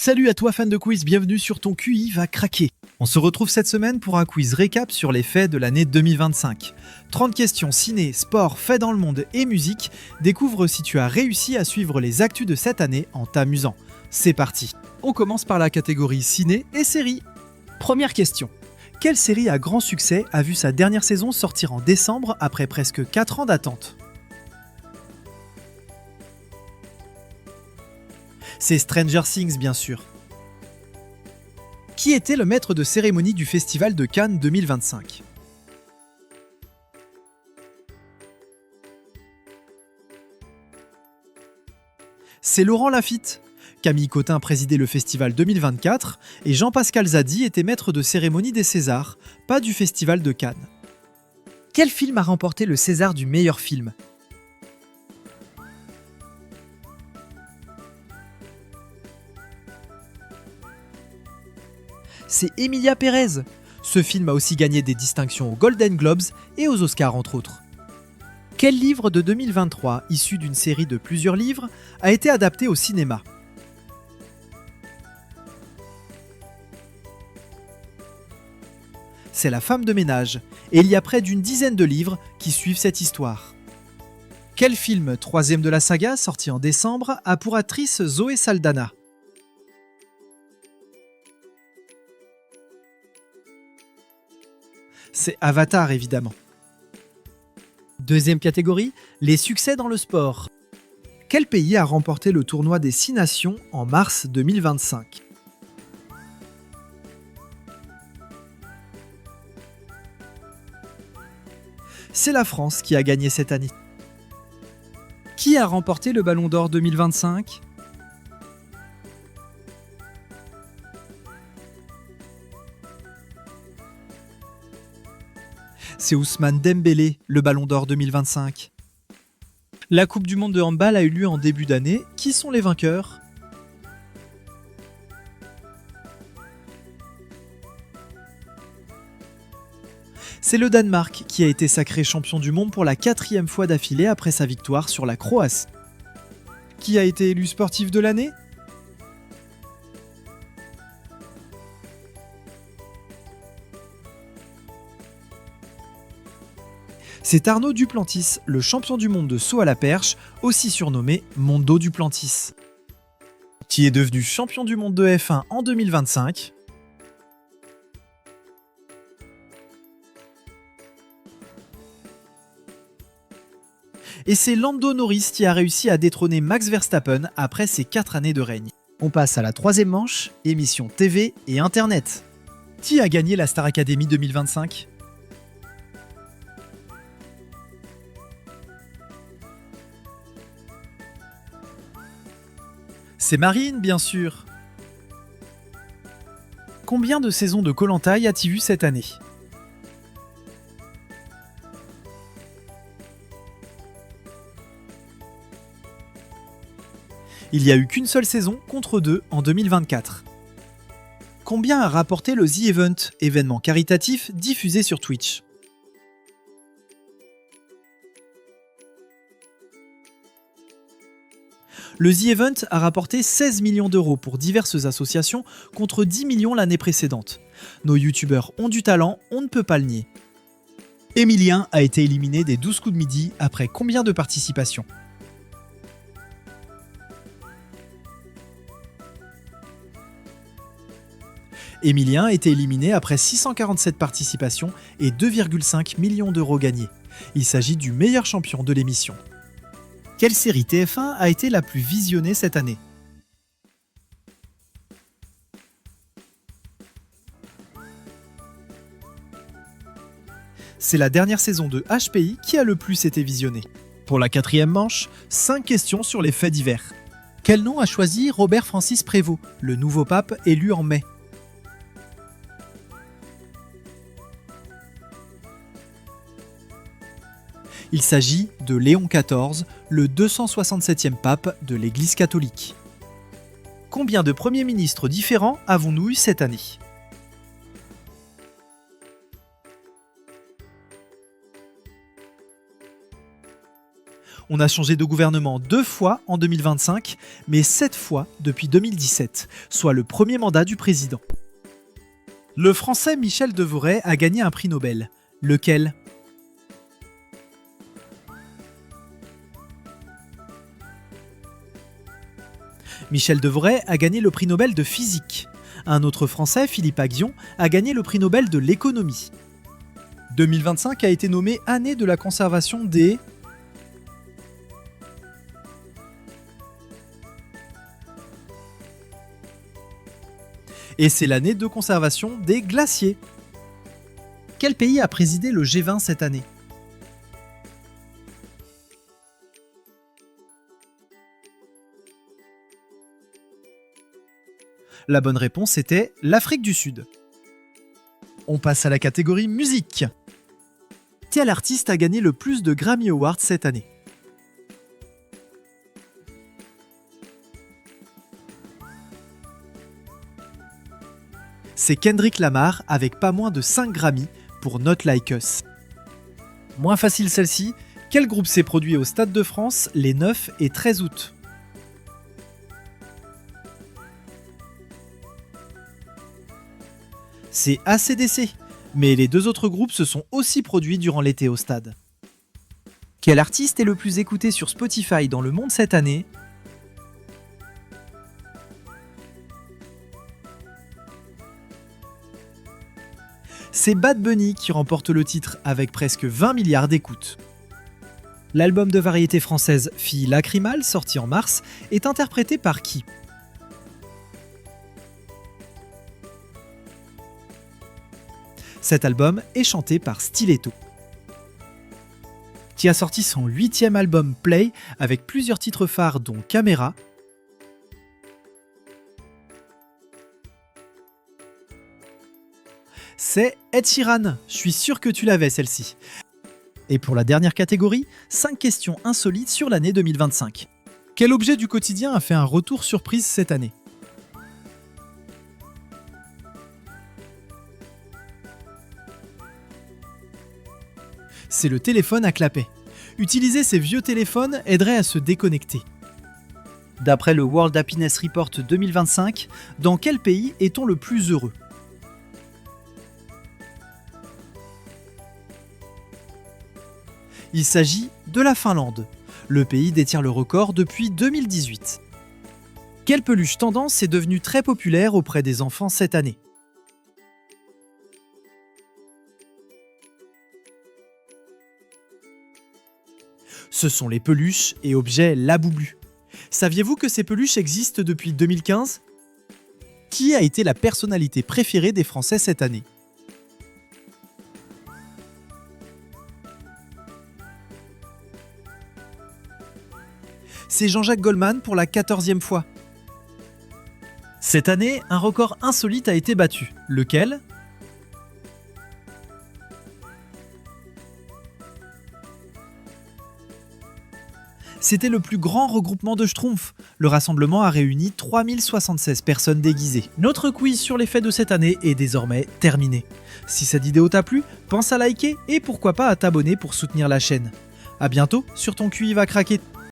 Salut à toi fan de quiz, bienvenue sur ton QI va craquer. On se retrouve cette semaine pour un quiz récap sur les faits de l'année 2025. 30 questions ciné, sport, faits dans le monde et musique. Découvre si tu as réussi à suivre les actus de cette année en t'amusant. C'est parti. On commence par la catégorie ciné et séries. Première question. Quelle série à grand succès a vu sa dernière saison sortir en décembre après presque 4 ans d'attente ? C'est Stranger Things bien sûr. Qui était le maître de cérémonie du Festival de Cannes 2025 ? C'est Laurent Lafitte. Camille Cotin présidait le festival 2024 et Jean-Pascal Zadi était maître de cérémonie des Césars, pas du Festival de Cannes. Quel film a remporté le César du meilleur film ? C'est Emilia Pérez. Ce film a aussi gagné des distinctions aux Golden Globes et aux Oscars entre autres. Quel livre de 2023, issu d'une série de plusieurs livres, a été adapté au cinéma ? C'est La femme de ménage, et il y a près d'une dizaine de livres qui suivent cette histoire. Quel film, troisième de la saga, sorti en décembre, a pour actrice Zoé Saldana ? C'est Avatar évidemment. Deuxième catégorie, les succès dans le sport. Quel pays a remporté le tournoi des 6 nations en mars 2025 ? C'est la France qui a gagné cette année. Qui a remporté le Ballon d'Or 2025 ? C'est Ousmane Dembélé, le Ballon d'Or 2025. La Coupe du Monde de handball a eu lieu en début d'année. Qui sont les vainqueurs ? C'est le Danemark qui a été sacré champion du monde pour la 4e fois d'affilée après sa victoire sur la Croatie. Qui a été élu sportif de l'année ? C'est Arnaud Duplantis, le champion du monde de saut à la perche, aussi surnommé Mondo Duplantis. Qui est devenu champion du monde de F1 en 2025 ? Et c'est Lando Norris qui a réussi à détrôner Max Verstappen après ses 4 années de règne. On passe à la 3e manche, émission TV et Internet. Qui a gagné la Star Academy 2025 ? C'est Marine, bien sûr. Combien de saisons de Koh-Lanta y a-t-il eu cette année ? Il n'y a eu qu'une seule saison contre 2 en 2024. Combien a rapporté le The Event, événement caritatif diffusé sur Twitch ? Le The Event a rapporté 16 millions d'euros pour diverses associations contre 10 millions l'année précédente. Nos youtubeurs ont du talent, on ne peut pas le nier. Emilien a été éliminé des 12 coups de midi après combien de participations ? Emilien a été éliminé après 647 participations et 2,5 millions d'euros gagnés. Il s'agit du meilleur champion de l'émission. Quelle série TF1 a été la plus visionnée cette année ? C'est la dernière saison de HPI qui a le plus été visionnée. Pour la 4e manche, 5 questions sur les faits divers. Quel nom a choisi Robert Francis Prévost, le nouveau pape élu en mai ? Il s'agit de Léon XIV, le 267e pape de l'Église catholique. Combien de premiers ministres différents avons-nous eu cette année ? On a changé de gouvernement 2 fois en 2025, mais 7 fois depuis 2017, soit le premier mandat du président. Le Français Michel Devoret a gagné un prix Nobel. Lequel ? Michel Devoret a gagné le prix Nobel de physique. Un autre Français, Philippe Aghion, a gagné le prix Nobel de l'économie. 2025 a été nommé année de la conservation des... Et c'est l'année de conservation des glaciers. Quel pays a présidé le G20 cette année ? La bonne réponse était l'Afrique du Sud. On passe à la catégorie musique. Quel artiste a gagné le plus de Grammy Awards cette année ? C'est Kendrick Lamar avec pas moins de 5 Grammy pour Not Like Us. Moins facile celle-ci, quel groupe s'est produit au Stade de France les 9 et 13 août ? C'est AC/DC, mais les 2 autres groupes se sont aussi produits durant l'été au stade. Quel artiste est le plus écouté sur Spotify dans le monde cette année ? C'est Bad Bunny qui remporte le titre avec presque 20 milliards d'écoutes. L'album de variété française Filles lacrymales, sorti en mars, est interprété par qui ? Cet album est chanté par Stiletto, qui a sorti son 8e album Play avec plusieurs titres phares dont Caméra. C'est Ed Sheeran, je suis sûr que tu l'avais celle-ci. Et pour la dernière catégorie, 5 questions insolites sur l'année 2025. Quel objet du quotidien a fait un retour surprise cette année ? C'est le téléphone à clapet. Utiliser ces vieux téléphones aiderait à se déconnecter. D'après le World Happiness Report 2025, dans quel pays est-on le plus heureux ? Il s'agit de la Finlande. Le pays détient le record depuis 2018. Quelle peluche tendance est devenue très populaire auprès des enfants cette année ? Ce sont les peluches et objets Labubu. Saviez-vous que ces peluches existent depuis 2015 ? Qui a été la personnalité préférée des Français cette année ? C'est Jean-Jacques Goldman pour la 14e fois. Cette année, un record insolite a été battu. Lequel ? C'était le plus grand regroupement de Schtroumpfs. Le rassemblement a réuni 3076 personnes déguisées. Notre quiz sur les faits de cette année est désormais terminé. Si cette vidéo t'a plu, pense à liker et pourquoi pas à t'abonner pour soutenir la chaîne. A bientôt sur ton QI va craquer.